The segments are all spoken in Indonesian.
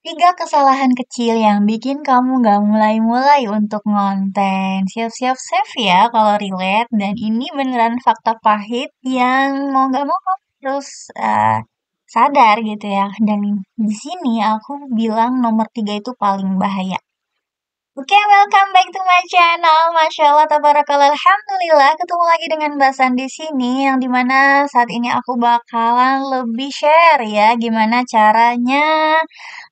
Tiga kesalahan kecil yang bikin kamu gak mulai-mulai untuk ngonten. Siap-siap save ya kalau relate. Dan ini beneran fakta pahit yang mau gak mau kamu harus sadar gitu ya. Dan di sini aku bilang nomor tiga itu paling bahaya. Oke, welcome back to my channel. Masya Allah, tabarakallah, alhamdulillah. Ketemu lagi dengan Mbak San di sini, yang dimana saat ini aku bakalan lebih share ya, gimana caranya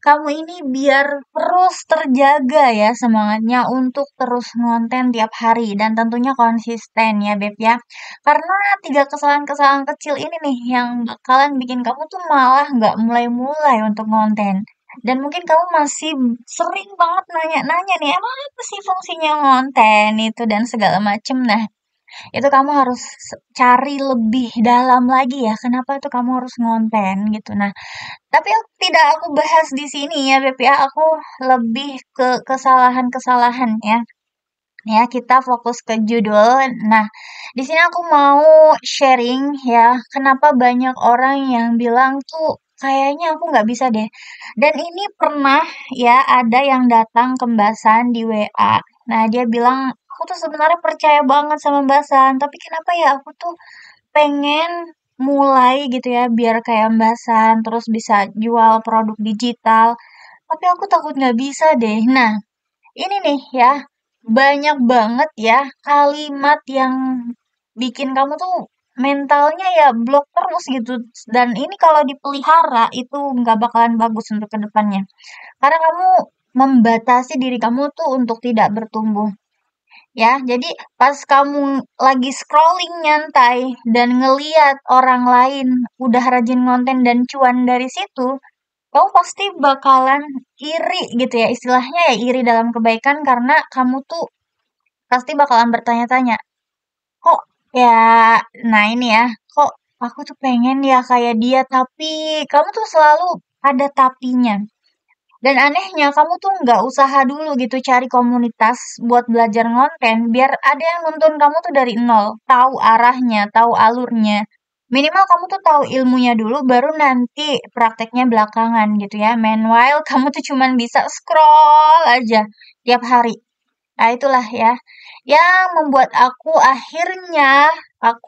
kamu ini biar terus terjaga ya semangatnya untuk terus ngonten tiap hari dan tentunya konsisten ya, Beb ya. Karena tiga kesalahan-kesalahan kecil ini nih yang bakalan bikin kamu tuh malah nggak mulai-mulai untuk ngonten. Dan mungkin kamu masih sering banget nanya-nanya nih, emang apa sih fungsinya ngonten itu dan segala macem. Nah, itu kamu harus cari lebih dalam lagi ya, kenapa tuh kamu harus ngonten gitu. Nah, tapi tidak aku bahas di sini ya, Beb ya. Aku lebih ke kesalahan-kesalahan ya. Ya, kita fokus ke judul. Nah, di sini aku mau sharing ya, kenapa banyak orang yang bilang tuh kayaknya aku nggak bisa deh. Dan ini pernah ya ada yang datang ke Mbak San di WA. Nah, dia bilang, aku tuh sebenarnya percaya banget sama Mbak San, tapi kenapa ya aku tuh pengen mulai gitu ya, biar kayak Mbak San, terus bisa jual produk digital. Tapi aku takut nggak bisa deh. Nah, ini nih ya, banyak banget ya kalimat yang bikin kamu tuh mentalnya ya blok terus gitu. Dan ini kalau dipelihara itu nggak bakalan bagus untuk kedepannya. Karena kamu membatasi diri kamu tuh untuk tidak bertumbuh. Ya, jadi pas kamu lagi scrolling nyantai dan ngeliat orang lain udah rajin ngonten dan cuan dari situ, kamu pasti bakalan iri gitu ya, istilahnya ya iri dalam kebaikan karena kamu tuh pasti bakalan bertanya-tanya, kok ya, nah ini ya, kok aku tuh pengen ya kayak dia, tapi kamu tuh selalu ada tapinya. Dan anehnya kamu tuh nggak usaha dulu gitu cari komunitas buat belajar ngonten, biar ada yang nuntun kamu tuh dari nol, tahu arahnya, tahu alurnya. Minimal kamu tuh tahu ilmunya dulu, baru nanti prakteknya belakangan gitu ya. Meanwhile, kamu tuh cuman bisa scroll aja tiap hari. Nah, itulah ya, yang membuat aku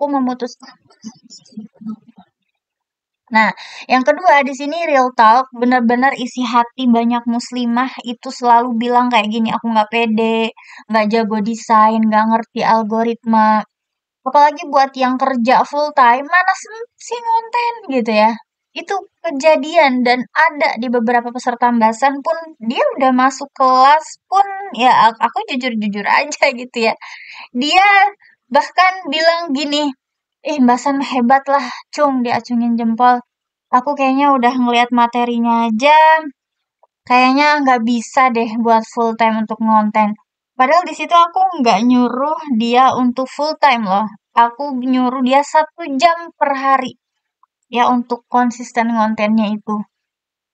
memutuskan. Nah, yang kedua di sini real talk, benar-benar isi hati banyak muslimah itu selalu bilang kayak gini, aku nggak pede, nggak jago desain, nggak ngerti algoritma. Apalagi buat yang kerja full time, mana sih ngonten gitu ya. Itu kejadian dan ada di beberapa peserta pembahasan pun dia udah masuk kelas pun ya aku jujur-jujur aja gitu ya. Dia bahkan bilang gini, ih Mbak San hebat lah, cung diacungin jempol. Aku kayaknya udah ngeliat materinya aja, kayaknya nggak bisa deh buat full time untuk ngonten. Padahal di situ aku nggak nyuruh dia untuk full time loh. Aku nyuruh dia 1 jam per hari ya untuk konsisten ngontennya itu.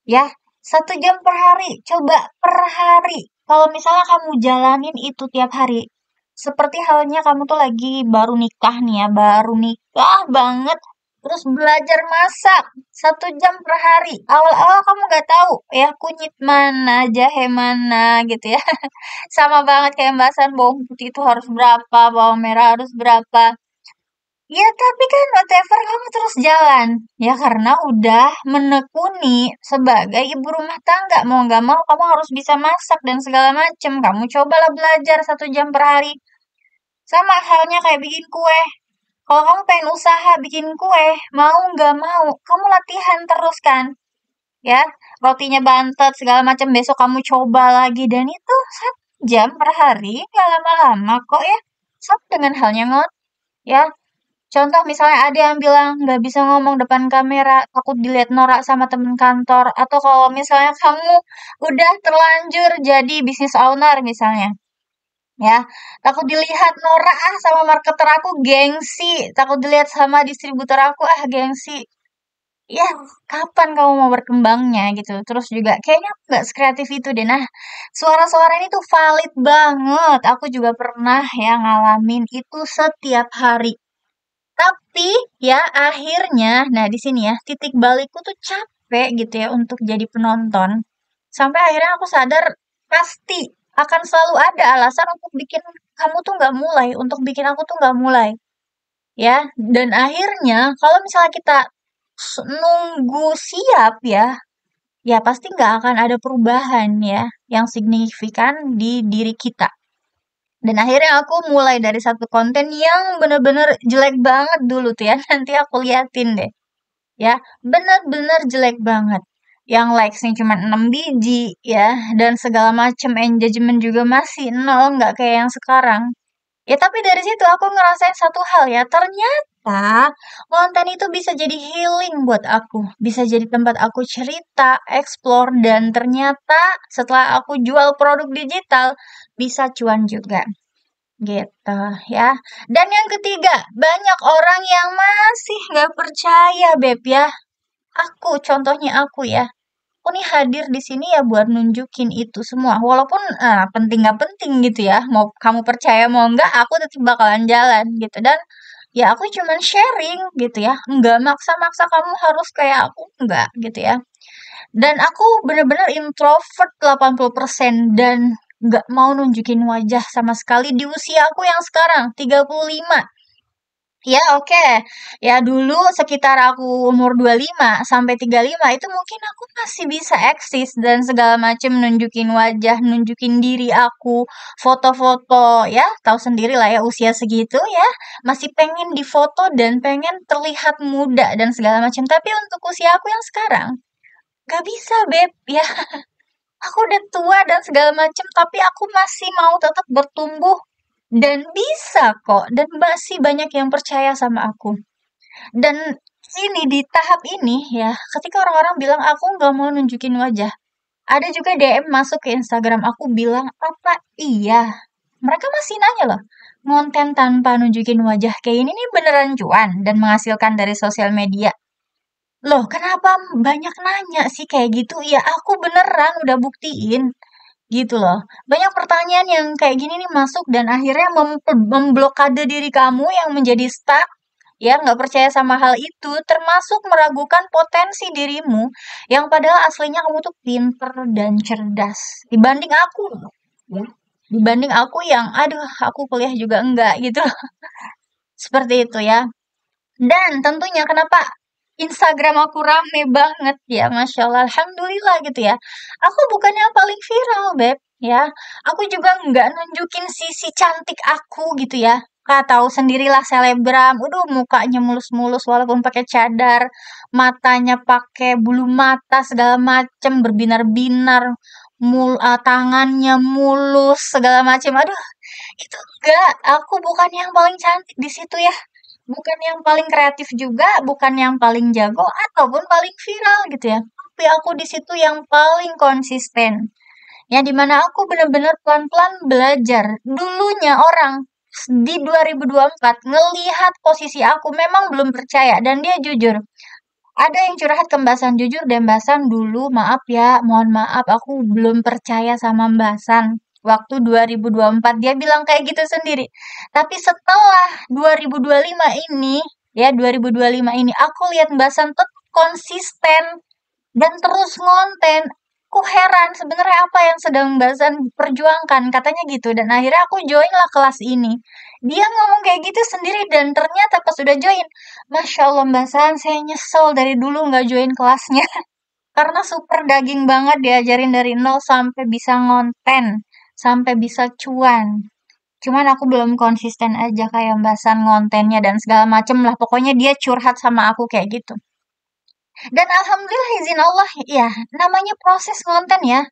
Ya, 1 jam per hari. Coba per hari. Kalau misalnya kamu jalanin itu tiap hari, seperti halnya kamu tuh lagi baru nikah nih ya, baru nikah banget, terus belajar masak 1 jam per hari. Awal-awal kamu nggak tahu ya kunyit mana, jahe mana gitu ya. Sama banget kayak bahasan bawang putih itu harus berapa, bawang merah harus berapa. Ya, tapi kan whatever kamu terus jalan. Ya, karena udah menekuni sebagai ibu rumah tangga. Mau nggak mau kamu harus bisa masak dan segala macem. Kamu cobalah belajar 1 jam per hari. Sama halnya kayak bikin kue. Kalau kamu pengen usaha bikin kue, mau nggak mau, kamu latihan terus kan. Ya, rotinya bantet, segala macam. Besok kamu coba lagi. Dan itu 1 jam per hari, nggak lama-lama kok ya. Sama dengan halnya ya. Contoh misalnya ada yang bilang nggak bisa ngomong depan kamera, takut dilihat norak sama temen kantor. Atau kalau misalnya kamu udah terlanjur jadi bisnis owner misalnya. Ya, takut dilihat norak sama marketer aku gengsi. Takut dilihat sama distributor aku gengsi. Ya, kapan kamu mau berkembangnya gitu. Terus juga kayaknya aku nggak sekreatif itu deh. Nah, suara-suara ini tuh valid banget. Aku juga pernah ya ngalamin itu setiap hari. Tapi ya akhirnya, nah di sini ya titik balikku tuh capek gitu ya untuk jadi penonton. Sampai akhirnya aku sadar pasti akan selalu ada alasan untuk bikin kamu tuh nggak mulai, untuk bikin aku tuh nggak mulai, ya. Dan akhirnya kalau misalnya kita nunggu siap ya, ya pasti nggak akan ada perubahan ya yang signifikan di diri kita. Dan akhirnya aku mulai dari satu konten yang bener-bener jelek banget dulu tuh ya. Nanti aku liatin deh. Ya, bener-bener jelek banget. Yang likes-nya cuma 6 biji ya. Dan segala macam engagement juga masih nol. Nggak kayak yang sekarang. Ya, tapi dari situ aku ngerasain satu hal ya. Ternyata konten itu bisa jadi healing buat aku. Bisa jadi tempat aku cerita, explore. Dan ternyata setelah aku jual produk digital, bisa cuan juga. Gitu ya. Dan yang ketiga, banyak orang yang masih nggak percaya, Beb ya. Contohnya aku ya. Aku nih hadir di sini ya buat nunjukin itu semua. Walaupun penting nggak penting gitu ya. Mau kamu percaya mau nggak, aku tetap bakalan jalan gitu. Dan ya aku cuman sharing gitu ya. Nggak maksa-maksa kamu harus kayak aku, nggak gitu ya. Dan aku bener-bener introvert 80% dan nggak mau nunjukin wajah sama sekali di usia aku yang sekarang 35. Ya oke. Ya dulu sekitar aku umur 25 sampai 35 itu mungkin aku masih bisa eksis dan segala macam nunjukin wajah, nunjukin diri aku, foto-foto ya, tahu sendiri lah ya usia segitu ya, masih pengen difoto dan pengen terlihat muda dan segala macam. Tapi untuk usia aku yang sekarang, gak bisa, Beb. Ya, aku udah tua dan segala macem, tapi aku masih mau tetap bertumbuh dan bisa kok. Dan masih banyak yang percaya sama aku. Dan ini di tahap ini ya, ketika orang-orang bilang aku nggak mau nunjukin wajah, ada juga DM masuk ke Instagram aku bilang, apa iya? Mereka masih nanya loh, konten tanpa nunjukin wajah kayak ini nih beneran cuan dan menghasilkan dari sosial media. Loh, kenapa banyak nanya sih kayak gitu? Ya aku beneran udah buktiin. Gitu loh. Banyak pertanyaan yang kayak gini nih masuk dan akhirnya memblokade diri kamu yang menjadi stuck, ya nggak percaya sama hal itu, termasuk meragukan potensi dirimu yang padahal aslinya kamu tuh pinter dan cerdas. Dibanding aku, loh, ya. Dibanding aku yang, aduh, aku kuliah juga enggak gitu. Seperti itu ya. Dan tentunya kenapa Instagram aku rame banget ya, Masya Allah, Alhamdulillah gitu ya. Aku bukan yang paling viral, Beb, ya. Aku juga nggak nunjukin sisi cantik aku gitu ya. Kak tahu sendirilah selebgram, udah mukanya mulus-mulus walaupun pakai cadar, matanya pakai bulu mata segala macem berbinar-binar, tangannya mulus segala macem. Aduh, itu enggak, aku bukan yang paling cantik di situ ya. Bukan yang paling kreatif juga, bukan yang paling jago, ataupun paling viral gitu ya. Tapi aku di situ yang paling konsisten. Ya dimana aku benar-benar pelan-pelan belajar. Dulunya orang di 2024 ngelihat posisi aku memang belum percaya dan dia jujur. Ada yang curhat ke Mbak San, jujur dan Mbak San dulu maaf ya, mohon maaf aku belum percaya sama Mbak San. Waktu 2024 dia bilang kayak gitu sendiri. Tapi setelah 2025 ini, ya 2025 ini aku lihat Mbak San tetap konsisten dan terus ngonten. Aku heran sebenarnya apa yang sedang Mbak San perjuangkan, katanya gitu. Dan akhirnya aku join lah kelas ini. Dia ngomong kayak gitu sendiri dan ternyata pas udah join, Masya Allah Mbak San, saya nyesel dari dulu nggak join kelasnya. Karena super daging banget diajarin dari nol sampai bisa ngonten, sampai bisa cuan. Cuman aku belum konsisten aja kayak Mbak San ngontennya dan segala macem lah. Pokoknya dia curhat sama aku kayak gitu. Dan alhamdulillah izin Allah, ya namanya proses ngonten ya.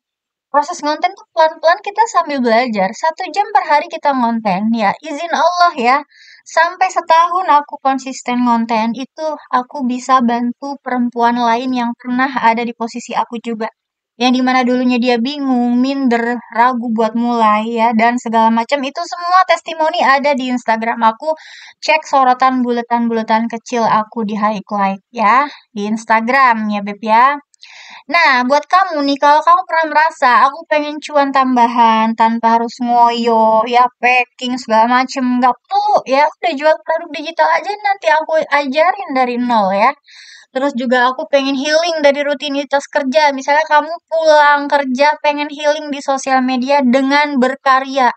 Proses ngonten tuh pelan-pelan kita sambil belajar. 1 jam per hari kita ngonten, ya izin Allah ya. Sampai setahun aku konsisten ngonten, itu aku bisa bantu perempuan lain yang pernah ada di posisi aku juga. Yang dimana dulunya dia bingung, minder, ragu buat mulai ya, dan segala macam itu semua testimoni ada di Instagram aku. Cek sorotan buletan-buletan kecil aku di highlight ya, di Instagram ya Beb ya. Nah, buat kamu nih, kalau kamu pernah merasa aku pengen cuan tambahan tanpa harus ngoyo, ya packing segala macem, nggak perlu ya, udah jual produk digital aja nanti aku ajarin dari nol ya. Terus juga aku pengen healing dari rutinitas kerja. Misalnya kamu pulang kerja pengen healing di sosial media dengan berkarya,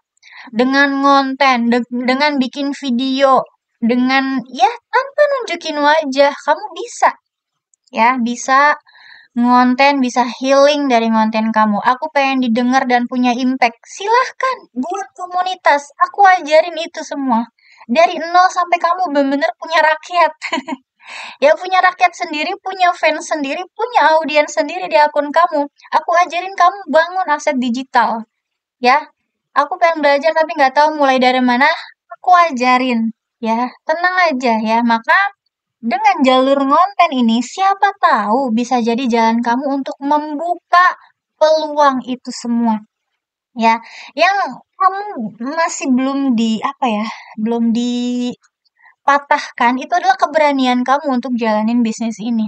dengan ngonten, dengan bikin video, dengan ya tanpa nunjukin wajah, kamu bisa ya, bisa ngonten, bisa healing dari ngonten kamu. Aku pengen didengar dan punya impact. Silahkan buat komunitas. Aku ajarin itu semua. Dari nol sampai kamu bener-bener punya rakyat. Ya punya rakyat sendiri, punya fans sendiri, punya audiens sendiri di akun kamu. Aku ajarin kamu bangun aset digital. Ya, aku pengen belajar tapi nggak tahu mulai dari mana. Aku ajarin. Ya, tenang aja ya. Maka dengan jalur ngonten ini, siapa tahu bisa jadi jalan kamu untuk membuka peluang itu semua. Ya, yang kamu masih belum di apa ya, belum dipatahkan itu adalah keberanian kamu untuk jalanin bisnis ini.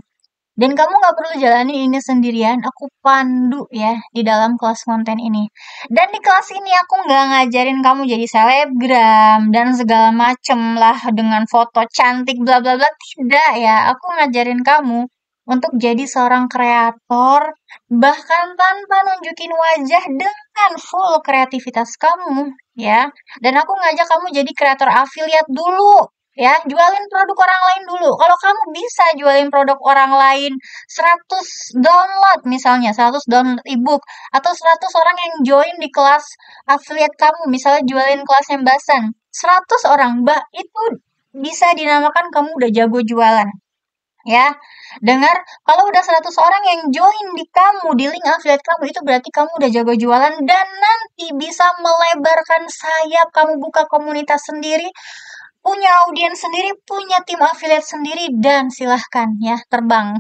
Dan kamu nggak perlu jalanin ini sendirian, aku pandu ya di dalam kelas konten ini. Dan di kelas ini aku nggak ngajarin kamu jadi selebgram dan segala macem lah dengan foto cantik bla bla bla. Tidak ya, aku ngajarin kamu untuk jadi seorang kreator bahkan tanpa nunjukin wajah dengan full kreativitas kamu ya. Dan aku ngajak kamu jadi kreator affiliate dulu. Ya, jualin produk orang lain dulu. Kalau kamu bisa jualin produk orang lain 100 download misalnya, 100 download ebook atau 100 orang yang join di kelas affiliate kamu, misalnya jualin kelas Embasan, 100 orang, Mbak, itu bisa dinamakan kamu udah jago jualan. Ya, dengar kalau udah 100 orang yang join di kamu, di link affiliate kamu, itu berarti kamu udah jago jualan dan nanti bisa melebarkan sayap, kamu buka komunitas sendiri, punya audiens sendiri, punya tim affiliate sendiri, dan silahkan ya terbang.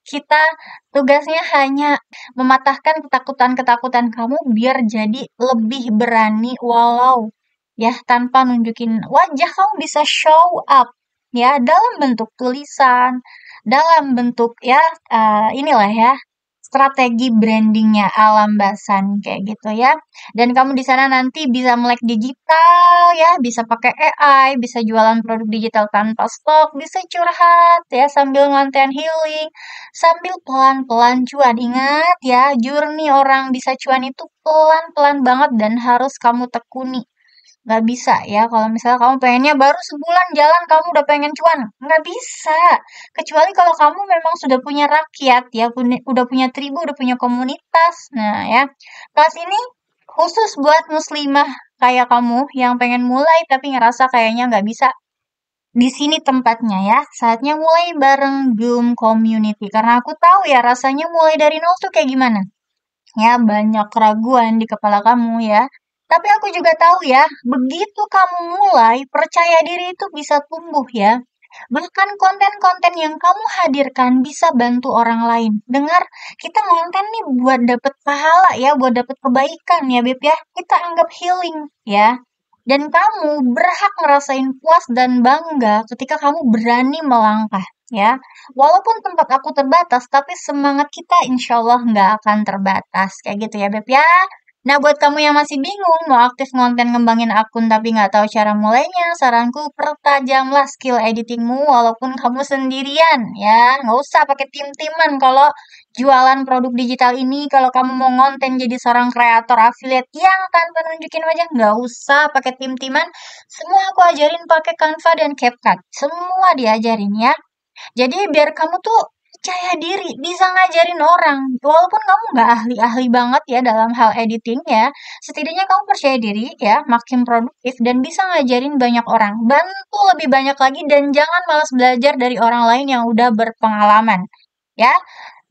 Kita tugasnya hanya mematahkan ketakutan-ketakutan kamu biar jadi lebih berani walau ya tanpa nunjukin wajah kamu bisa show up ya dalam bentuk tulisan, dalam bentuk ya inilah ya strategi brandingnya Alam Basan kayak gitu ya. Dan kamu di sana nanti bisa melek digital ya, bisa pakai AI, bisa jualan produk digital tanpa stok, bisa curhat ya sambil ngonten healing, sambil pelan-pelan cuan. Ingat ya, journey orang bisa cuan itu pelan-pelan banget dan harus kamu tekuni. Nggak bisa ya, kalau misalnya kamu pengennya baru sebulan jalan kamu udah pengen cuan. Nggak bisa. Kecuali kalau kamu memang sudah punya rakyat ya, udah punya tribu, udah punya komunitas. Nah ya, kelas ini khusus buat muslimah kayak kamu yang pengen mulai tapi ngerasa kayaknya nggak bisa. Di sini tempatnya ya, saatnya mulai bareng Boom Community. Karena aku tahu ya rasanya mulai dari nol tuh kayak gimana. Ya, banyak keraguan di kepala kamu ya. Tapi aku juga tahu ya, begitu kamu mulai, percaya diri itu bisa tumbuh ya. Bahkan konten-konten yang kamu hadirkan bisa bantu orang lain. Dengar, kita ngonten nih buat dapet pahala ya, buat dapet kebaikan ya, Beb ya. Kita anggap healing ya. Dan kamu berhak ngerasain puas dan bangga ketika kamu berani melangkah ya. Walaupun tempat aku terbatas, tapi semangat kita insya Allah nggak akan terbatas. Kayak gitu ya, Beb ya. Nah, buat kamu yang masih bingung mau aktif ngonten ngembangin akun tapi nggak tahu cara mulainya, saranku pertajamlah skill editingmu walaupun kamu sendirian ya. Nggak usah pakai tim-timan kalau jualan produk digital ini, kalau kamu mau ngonten jadi seorang kreator affiliate yang tanpa nunjukin wajah, nggak usah pakai tim-timan. Semua aku ajarin pakai Canva dan CapCut. Semua diajarin ya. Jadi biar kamu tuh percaya diri, bisa ngajarin orang. Walaupun kamu nggak ahli-ahli banget ya dalam hal editing ya, setidaknya kamu percaya diri ya, makin produktif dan bisa ngajarin banyak orang. Bantu lebih banyak lagi dan jangan malas belajar dari orang lain yang udah berpengalaman. Ya,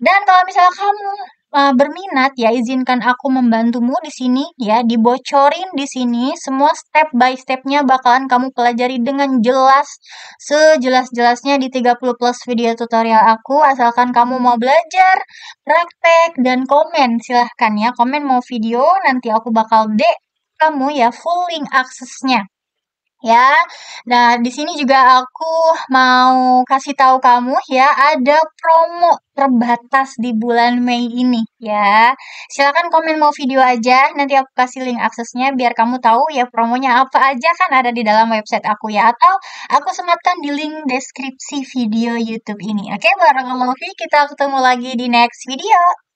dan kalau misalnya kamu berminat ya, izinkan aku membantumu di sini ya, dibocorin di sini semua step by stepnya bakalan kamu pelajari dengan jelas, sejelas-jelasnya di 30 plus video tutorial aku, asalkan kamu mau belajar, praktek, dan komen. Silahkan ya, komen mau video, nanti aku bakal kamu ya full link aksesnya. ya. Nah, di sini juga aku mau kasih tahu kamu ya, ada promo terbatas di bulan Mei ini ya. Silakan komen mau video aja, nanti aku kasih link aksesnya biar kamu tahu ya promonya apa aja kan ada di dalam website aku ya. Atau aku sematkan di link deskripsi video YouTube ini. Oke, barakallahu fi, kita ketemu lagi di next video.